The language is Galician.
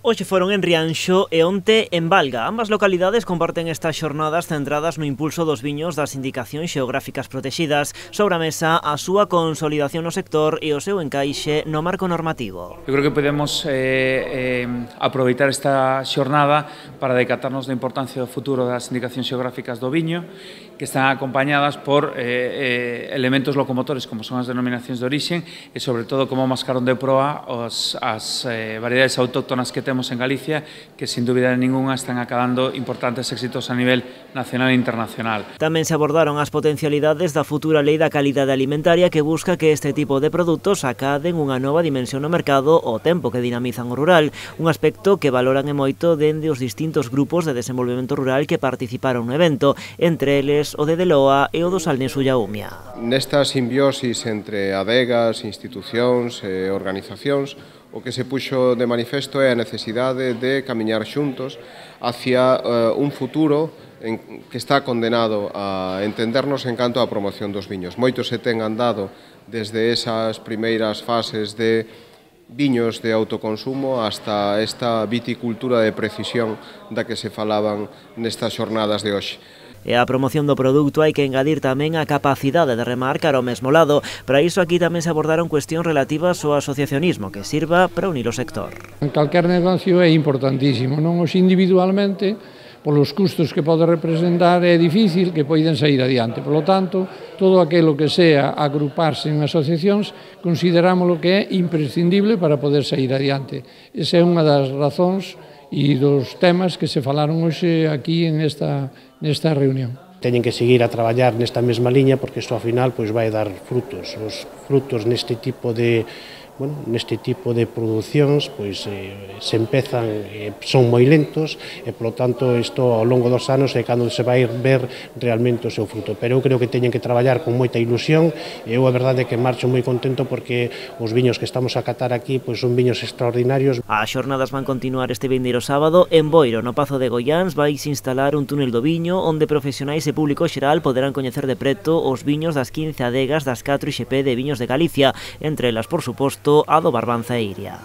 Hoxe foron en Rianxo e onte en Valga. Ambas localidades comparten estas xornadas centradas no impulso dos viños das indicacións xeográficas protegidas. Sobre a mesa a súa consolidación no sector e o seu encaixe no marco normativo. Eu creo que podemos aproveitar esta xornada para decatarnos da importancia do futuro das indicacións xeográficas do viño, que están acompañadas por elementos locomotores como son as denominacións de orixe e sobre todo como mascarón de proa as variedades autóctonas que temos en Galicia, que sin dúbida ninguna están acabando importantes éxitos a nivel nacional e internacional. Tamén se abordaron as potencialidades da futura lei da calidade alimentaria que busca que este tipo de produtos acaden unha nova dimensión no mercado ao tempo que dinamizan o rural, un aspecto que valoran e moito dende os distintos grupos de desenvolvemento rural que participaron no evento, entre eles o de Deloa e o do Salneso Iaumia. Nesta simbiosis entre adegas, institucións e organizacións, o que se puxo de manifesto é a necesidade de camiñar xuntos hacia un futuro que está condenado a entendernos en canto á promoción dos viños. Moito se ten andado desde esas primeiras fases de viños de autoconsumo hasta esta viticultura de precisión da que se falaban nestas xornadas de hoxe. E a promoción do produto hai que engadir tamén a capacidade de remar cara ao mesmo lado. Para iso aquí tamén se abordaron cuestións relativas ao asociacionismo que sirva para unir o sector. En calquer negocio é importantísimo, non os individualmente, polos custos que pode representar é difícil que poidan sair adiante. Por lo tanto, todo aquilo que sea agruparse en asociacións, considerámoslo que é imprescindible para poder sair adiante. Esa é unha das razóns e dos temas que se falaron hoxe aquí nesta reunión. Teñen que seguir a traballar nesta mesma liña porque isto ao final pois vai dar frutos. Os frutos neste tipo de producións pois se empezan, son moi lentos e polo tanto isto ao longo dos anos é cando se vai ver realmente o seu fruto, pero eu creo que teñen que traballar con moita ilusión e eu a verdade é que marcho moi contento porque os viños que estamos a catar aquí pois son viños extraordinarios. As xornadas van continuar este vindeiro sábado en Boiro, no Pazo de Goiáns vais instalar un túnel do viño onde profesionais e público xeral poderán coñecer de preto os viños das 15 adegas das 4 IXP de viños de Galicia, entre elas, por suposto, a do Barbanza e Iria.